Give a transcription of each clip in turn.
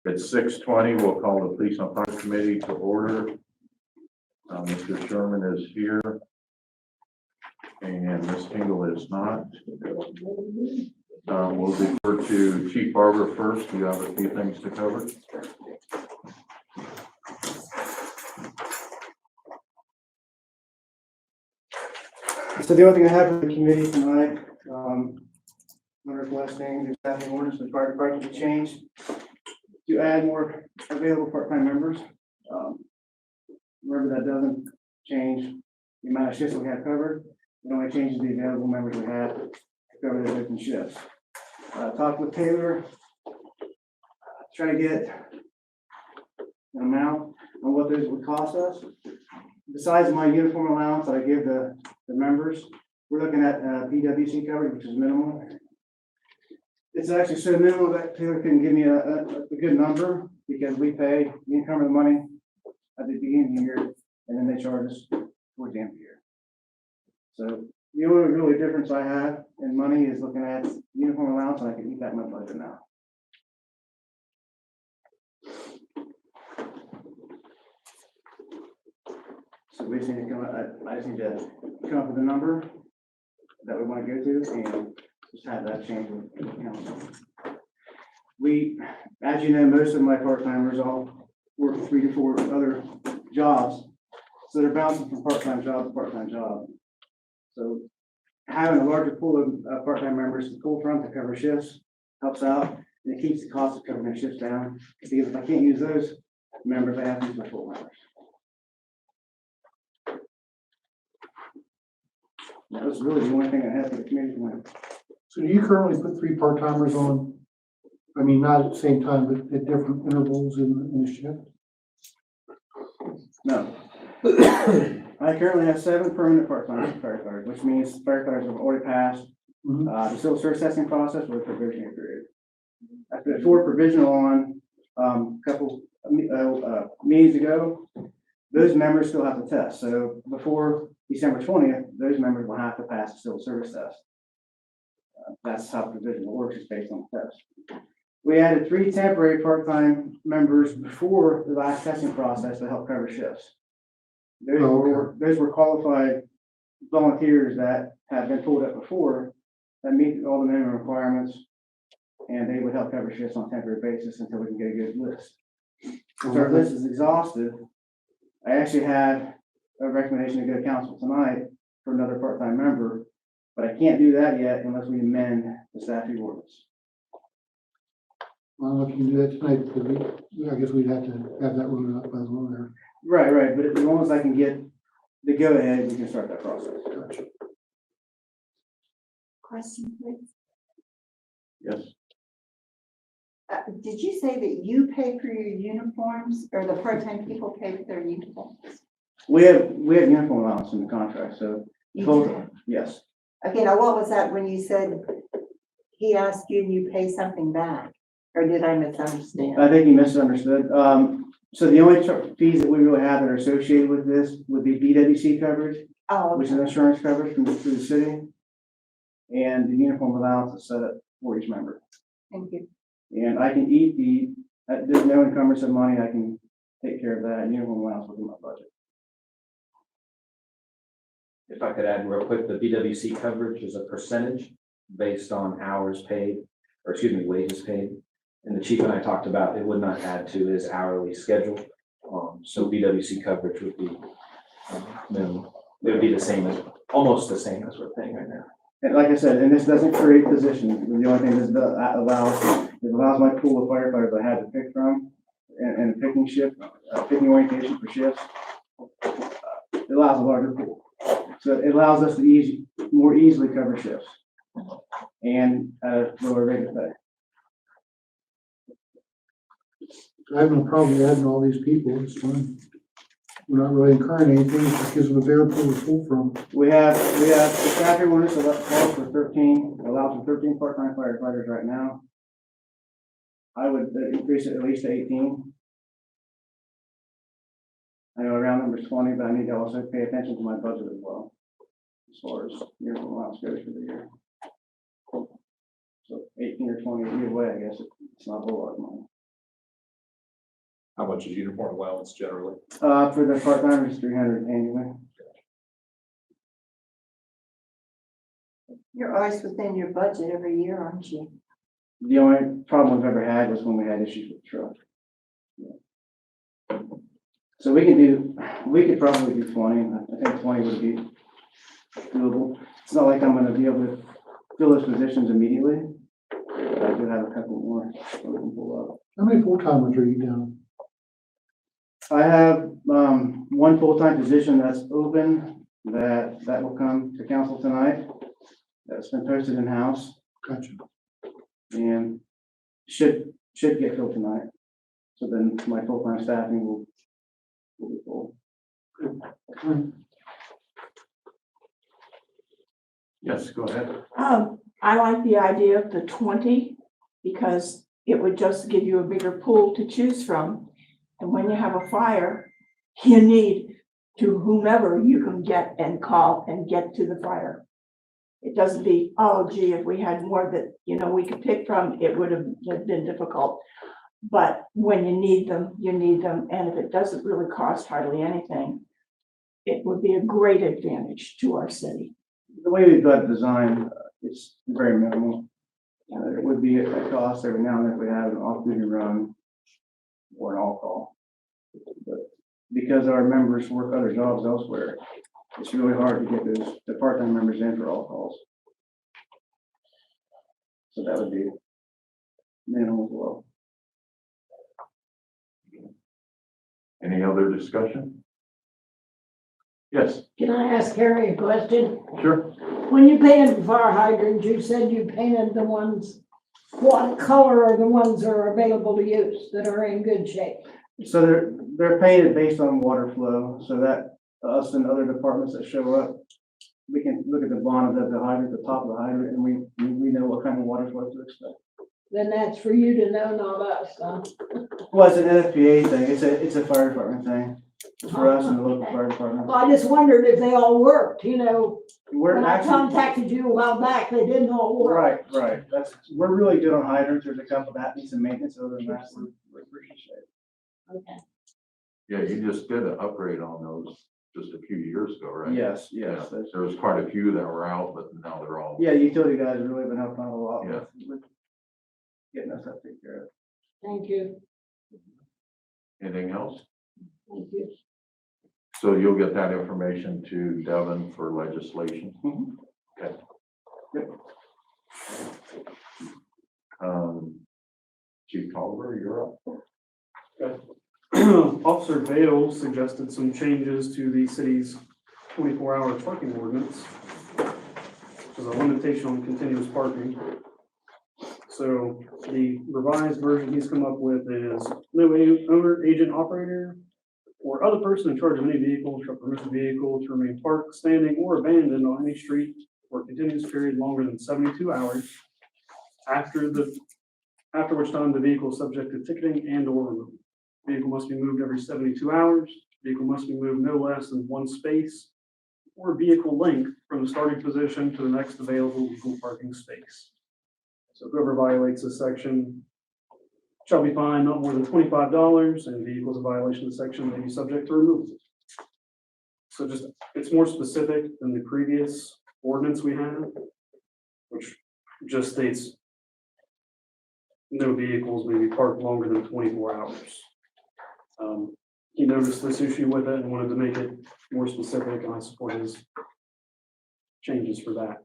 It's 6:20. We'll call the Police and Fire Committee to order. Mr. Sherman is here, and Ms. Tingle is not. We'll defer to Chief Barber first. You have a few things to cover. So the only thing I have for the committee tonight, under requesting the staffing orders for the fire department to change to add more available part-time members. Remember, that doesn't change the amount of shifts we have covered. It only changes the available members we have to cover the different shifts. Talked with Taylor, try to get an amount on what those would cost us. Besides my uniform allowance that I give the members, we're looking at PWC coverage, which is minimal. It's actually so minimal that Taylor can give me a good number, because we pay the income of the money at the beginning of the year, and then they charge us towards the end of the year. So the only really difference I have in money is looking at uniform allowance, and I can eat that in my budget now. So we just need to I just need to come up with a number that we want to go to and just have that change with the council. We, as you know, most of my part-timers all work 3 to 4 other jobs. So they're bouncing from part-time job to part-time job. So having a larger pool of part-time members to pull from to cover shifts helps out, and it keeps the cost of covering shifts down. Because if I can't use those members, I have to use my full members. That was really the only thing I had for the community tonight. So do you currently put 3 part-timers on, I mean, not at the same time, but at different intervals in the shift? No. I currently have 7 permanent part-time firefighters, which means firefighters have already passed the civil service testing process with a probationary period. I put 4 provisional on a couple meetings ago. Those members still have to test. So before December 20th, those members will have to pass the civil service test. That's how provisional works, is based on the test. We added 3 temporary part-time members before the last testing process to help cover shifts. Those were qualified volunteers that have been pulled up before, that meet all the minimum requirements, and they would help cover shifts on a temporary basis until we can get a good list. So our list is exhaustive. I actually had a recommendation to go to council tonight for another part-time member, but I can't do that yet unless we amend the staffing ordinance. I don't know if you can do that tonight, because I guess we'd have to have that ruled out by the lawyer. Right, but as long as I can get the go-ahead, we can start that process. Gotcha. Question, please. Yes. Did you say that you pay for your uniforms, or the part-time people pay for their uniforms? We have uniform allowance in the contract, so You both, do? yes. Okay, now what was that when you said he asked you and you pay something back? Or did I misunderstand? I think you misunderstood. So the only fees that we really have that are associated with this would be BWC coverage, Oh, which is insurance coverage through the city, and the uniform allowance is set up for each member. thank you. And I can eat there's no encumbrance of money. I can take care of that uniform allowance within my budget. If I could add real quick, the BWC coverage is a percentage based on hours paid, or excuse me, wages paid. And the chief and I talked about it would not add to his hourly schedule. So BWC coverage would be minimal. It would be the same as, almost the same as we're paying right now. And like I said, and this doesn't create positions. The only thing this allows my pool of firefighters I had to pick from and picking shift, picking orientation for shifts. It allows a larger pool. So it allows us to more easily cover shifts and lower rate of pay. I have no problem adding all these people, it's fine. We're not really incurring anything, it just gives them a bigger pool to pull from. We have the staffing ordinance calls for 13, allows for 13 part-time firefighters right now. I would increase it at least to 18. I know around number 20, but I need to also pay attention to my budget as well, as far as uniform allowance goes for the year. So 18 or 20 either way, I guess it's not a whole lot of money. How much is uniform allowance generally? For the part-timers, 300 annually. You're always within your budget every year, aren't you? The only problem we've ever had was when we had issues with the truck. So we could probably do 20. I think 20 would be doable. It's not like I'm gonna be able to fill those positions immediately. But I do have a couple more that we can pull up. How many full-timers are you down? I have, one full-time position that's open, that will come to council tonight. That's been posted in-house Gotcha. and should get filled tonight. So then my full-time staffing will be full. Yes, go ahead. I like the idea of the 20 because it would just give you a bigger pool to choose from. And when you have a fire, you need to whomever you can get and call and get to the fire. It doesn't be, oh gee, if we had more that, we could pick from, it would have been difficult. But when you need them, you need them. And if it doesn't really cost hardly anything, it would be a great advantage to our city. The way we've got it designed, it's very minimal. There would be a cost every now and then if we have an off-duty run or an all-call. But because our members work other jobs elsewhere, it's really hard to get the part-time members in for all calls. So that would be minimal as well. Any other discussion? Yes, Can I ask Harry a question? sure. When you painted fire hydrants, you said you painted the ones, what color are the ones that are available to use that are in good shape? So they're painted based on water flow, so that us and other departments that show up, we can look at the bottom of the hydrant, the top of the hydrant, and we know what kind of water flow to expect. Then that's for you to know, not us, huh? Well, it's an NFPA thing, it's a fire department thing, it's for us and the local fire department. Well, I just wondered if they all worked, We're When I actually, contacted you a while back, they didn't all work. right, we're really good on hydrants, there's a couple that need some maintenance, other than that, we're pretty safe. Okay. Yeah, you just did an upgrade on those just a few years ago, right? Yes, Yeah, that's- there was quite a few that were out, but now they're all. yeah, utility guys have really been helping out a lot Yeah. with getting us that taken care of. Thank you. Anything else? Thank you. So you'll get that information to Devin for legislation? Mhm. Okay. Yep. Chief Tolliver, you're up. Officer Bale suggested some changes to the city's 24-hour parking ordinance. There's a limitation on continuous parking. So the revised version he's come up with is no owner, agent, operator, or other person in charge of any vehicle shall permit the vehicle to remain parked, standing, or abandoned on any street for a continuous period longer than 72 hours, after which time the vehicle is subject to ticketing and or removal. Vehicle must be moved every 72 hours. Vehicle must be moved no less than one space or vehicle length from the starting position to the next available legal parking space. So whoever violates this section shall be fined not more than $25, and vehicles in violation of the section may be subject to removal. So just, it's more specific than the previous ordinance we had, which just states no vehicles may be parked longer than 24 hours. He noticed this issue with it and wanted to make it more specific, and I support his changes for that.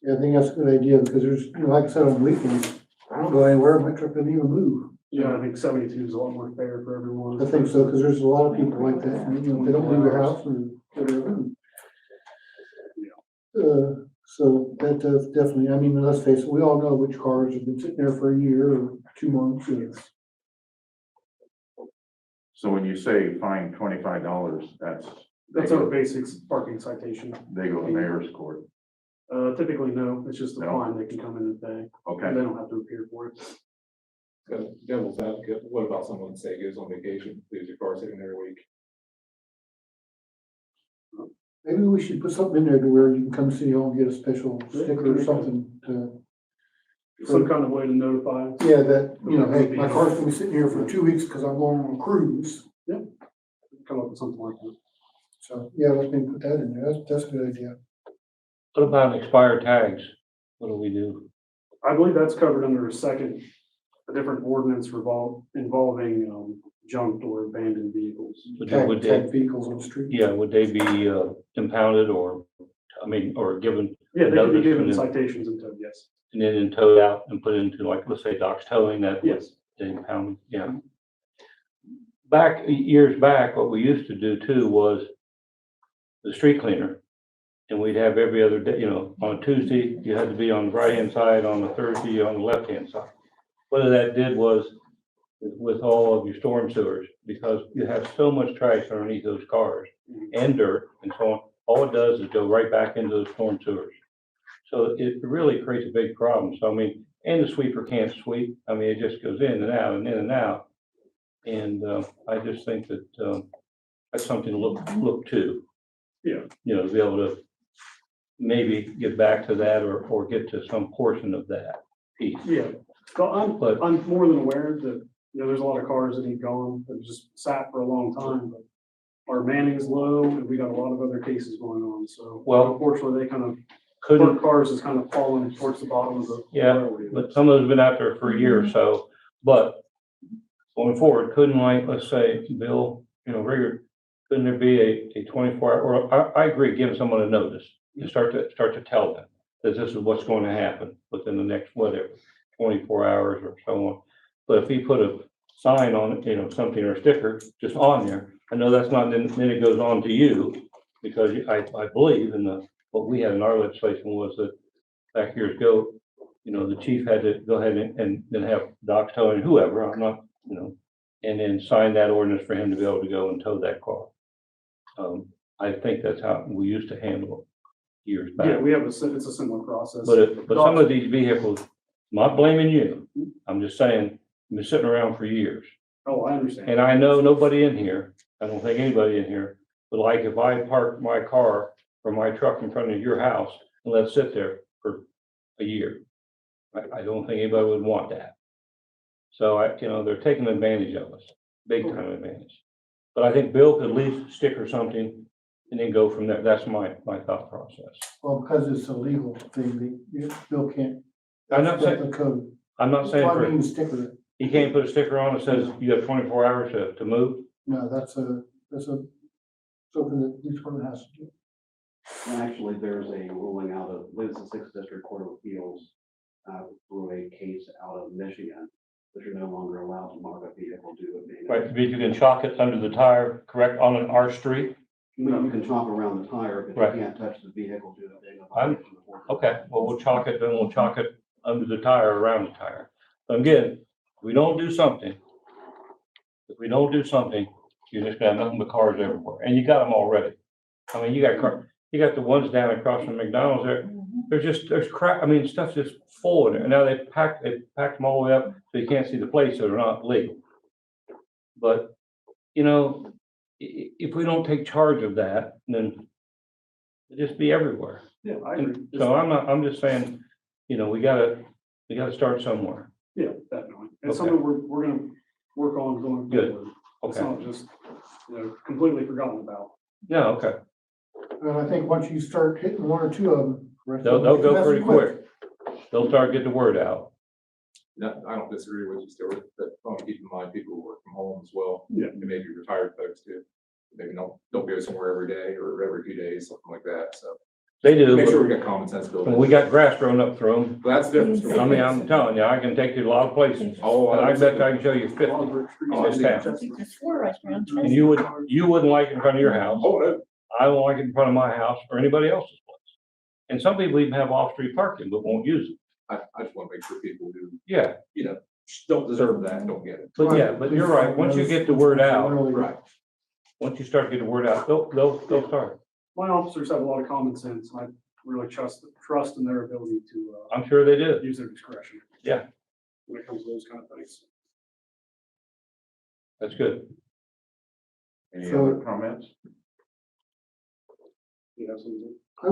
Yeah, I think that's a good idea, because there's, like I said, on weekends, I don't go anywhere, my truck doesn't even move. Yeah, I think 72 is a lot more fair for everyone. I think so, because there's a lot of people like that, and, they don't leave their house or whatever. So that does definitely, I mean, let's face it, we all know which cars have been sitting there for a year or 2 months. So when you say fine $25, That's our basic parking citation. they go to mayor's court. Typically, no, it's just a No. fine they can come in and pay. Okay. They don't have to appear for it. Devil's advocate, what about someone, say, goes on vacation, leaves your car sitting there a week? Maybe we should put something in there to where you can come to City Hall and get a special sticker or something to some kind of way to notify. Yeah, that, you know, hey, my car's gonna be sitting here for 2 weeks because I'm going on a cruise. Come up with something like that. So, yeah, let me put that in there. That's a good idea. What about expired tags? What do we do? I believe that's covered under a different ordinance involving junked or abandoned vehicles. Would they, Tag vehicles on the street. yeah, would they be impounded or, I mean, or given, Yeah, they could be Notice given and then- citations and towed, yes. and then towed out and put into like, let's say Doc's towing that? Yes. They impound, yeah. Years back, what we used to do too was the street cleaner. And we'd have every other day, you know, on a Tuesday, you had to be on the right-hand side, on a Thursday, on the left-hand side. What that did was with all of your storm sewers, because you have so much trash underneath those cars and dirt and so on, all it does is go right back into the storm sewers. So it really creates a big problem. So I mean, and the sweeper can't sweep. I mean, it just goes in and out and in and out. And I just think that that's something to look to. Yeah. You know, to be able to maybe get back to that or get to some portion of that piece. Yeah, so But- I'm more than aware that, you know, there's a lot of cars that need gone, that just sat for a long time, but our manning's low, and we got a lot of other cases going on, so. Well- Unfortunately, they kind of, Couldn't, parked cars is kind of falling towards the bottom of the. Yeah, priority but list. some of those have been out there for a year or so. But going forward, couldn't like, let's say, Bill, you know, rigor, couldn't there be a 24 hour, or I agree, giving someone a notice and start to tell them that this is what's going to happen within the next, whatever, 24 hours or so on. But if he put a sign on it, you know, something or a sticker just on there, I know that's not, then it goes on to you, because I believe in what we had in our legislation was that back years ago, you know, the chief had to go ahead and then have Doc towing whoever, I'm not, you know, and then sign that ordinance for him to be able to go and tow that car. I think that's how we used to handle it years Yeah, back. we have it's a similar process. But some of these vehicles, not blaming you, I'm just saying, been sitting around for years. Oh, I understand. And I know nobody in here, I don't think anybody in here, but like if I park my car or my truck in front of your house and let it sit there for a year, I don't think anybody would want that. So you know, they're taking advantage of us, big time advantage. But I think Bill could at least stick or something and then go from there. That's my thought process. Well, because it's a legal thing, Bill can't. I'm not That's saying, the code. I'm not saying Well, I for, mean, sticker. he can't put a sticker on that says you have 24 hours to move. No, that's something that each one has to do. And actually, there's a ruling out of, I believe it's the Sixth District Court of Appeals, through a case out of Michigan, that you're no longer allowed to mark a vehicle due to being. Right, but you can chalk it under the tire, correct, on our street? You can chop around the tire, but Right. you can't touch the vehicle due to being a I'm- violation of the Fourth Okay, well, we'll chalk it, then we'll chalk it under the tire, around the tire. But again, if we don't do something, you're just gonna have nothing but cars everywhere, and you got them already. I mean, you got the ones down across from McDonald's there, there's crap, I mean, stuff's just full in there, and now they packed them all the way up, so you can't see the plates, so they're not legal. But, you know, if we don't take charge of that, then it'll just be everywhere. Yeah, I agree. So I'm just saying, you know, we gotta start somewhere. Yeah, definitely. It's Okay. something we're gonna work on going Good. forward. It's Okay. not just, you know, completely forgotten about. Yeah, okay. And I think once you start hitting one or two of them. They'll go pretty quick. They'll start getting the word out. No, I don't disagree with you, Stuart, but I want to keep in mind people who work from home as well. Yeah. And maybe retired folks too. Maybe don't go somewhere every day or every 2 days, something like that, so. They do, Make sure we but got common sense built in. when we got grass growing up through them, But that's different. I mean, I'm telling you, I can take you to a lot of places. Oh, And I bet I can show you 50 Longbrook Street. in this town. That's where I found. And you wouldn't like it in front of your house. Oh, no. I don't like it in front of my house or anybody else's place. And some people even have off-street parking, but won't use it. I just want to make sure people who, Yeah, you know, don't deserve that, don't get it. but yeah, but you're right. Once you get the word out, Right. once you start getting the word out, they'll start. My officers have a lot of common sense. I really trust in their ability to I'm sure they do. use their discretion. Yeah. When it comes to those kind of things. That's good. Any So- other comments? You have something? I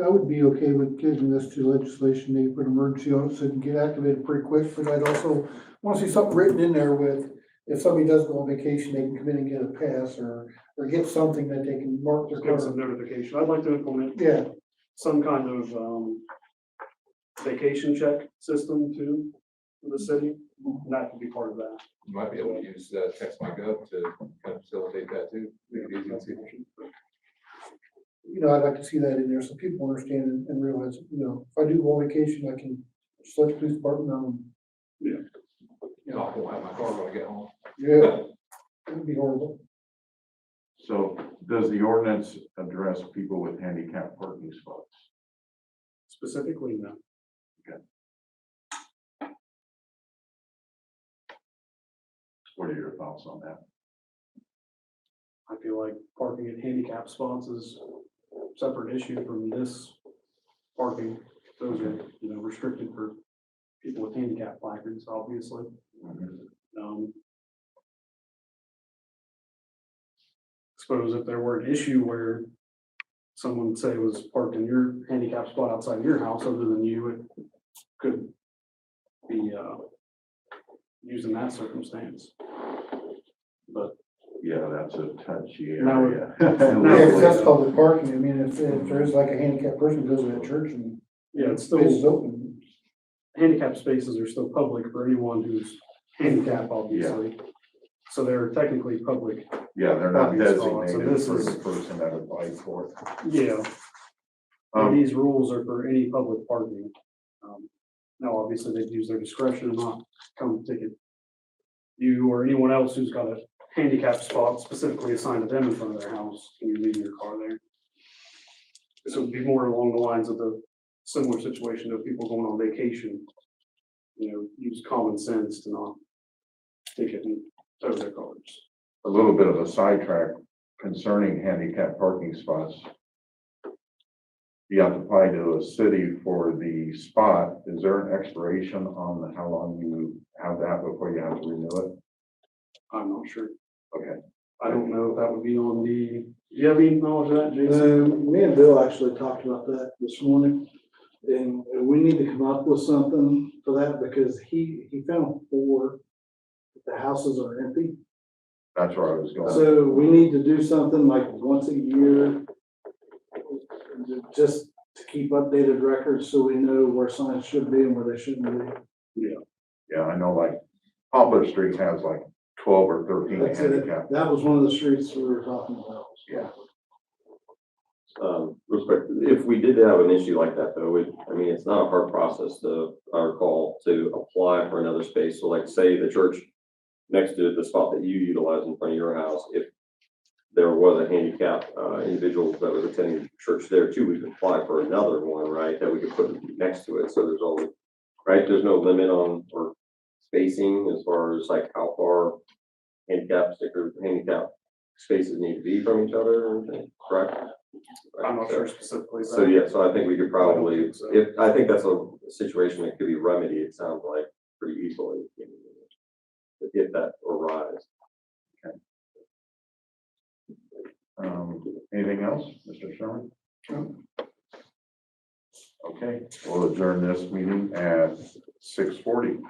would be okay with giving this to legislation, maybe put emergency on it so it can get activated pretty quick, but I'd also want to see something written in there with, if somebody does go on vacation, they can come in and get a pass or get something that they can mark their Just give us a car. notification. I'd like to implement Yeah, some kind of, vacation check system too, for the city. And that could be part of that. You might be able to use text my gov to kind of facilitate that too, make it easy to see. you know, I'd like to see that in there so people understand and realize, you know, if I do go on vacation, I can just let the police department know. You know, I won't have my car when I get home. Yeah, that'd be horrible. So does the ordinance address people with handicap parking spots? Specifically, no. What are your thoughts on that? I feel like parking at handicap spots is a separate issue from this parking. Those are, you know, restricted for people with handicap placards, obviously. Suppose if there were an issue where someone say was parked in your handicap spot outside your house, other than you, it could be, used in that circumstance. But Yeah, that's a touchy Now- area. Yeah, 'cause that's public parking. I mean, if there is like a handicapped person who goes to that church and yeah, it's space is still, open. handicap spaces are still public for anyone who's handicapped, obviously. So they're technically public. Yeah, they're not Parking spots, designated and this for is- the person that applied for it. Yeah. Um, These rules are for any public parking. Now, obviously, they'd use their discretion and not come ticket you or anyone else who's got a handicap spot specifically assigned to them in front of their house, and you leave your car there. This would be more along the lines of the similar situation of people going on vacation. You know, use common sense to not ticket and tow their cars. A little bit of a sidetrack concerning handicap parking spots. You have to apply to a city for the spot. Is there an expiration on how long you have that before you have to renew it? I'm not sure. Okay. I don't know if that would be on the, do you have any knowledge of that, Jason? Me and Bill actually talked about that this morning, and we need to come up with something for that because he found 4, the houses are empty. That's where I was going. So we need to do something like once a year, just to keep updated records so we know where signs should be and where they shouldn't be. Yeah, I know like Poplar Street has like 12 or 13 That's it. handicap. That was one of the streets we were talking about. Yeah. Real quick, if we did have an issue like that though, I mean, it's not a hard process to, I recall, to apply for another space. So like say the church next to the spot that you utilize in front of your house, if there was a handicapped individual that was attending church there too, we could apply for another one, right? That we could put next to it. So there's only, right? There's no limit on or spacing as far as like how far handicap spaces need to be from each other or anything, correct? I'm not sure specifically. So yeah, so I think we could probably, I think that's a situation that could be remedied, it sounds like, pretty easily. If that arises. Anything else, Mr. Sherman? Okay, we'll adjourn this meeting at 6:40.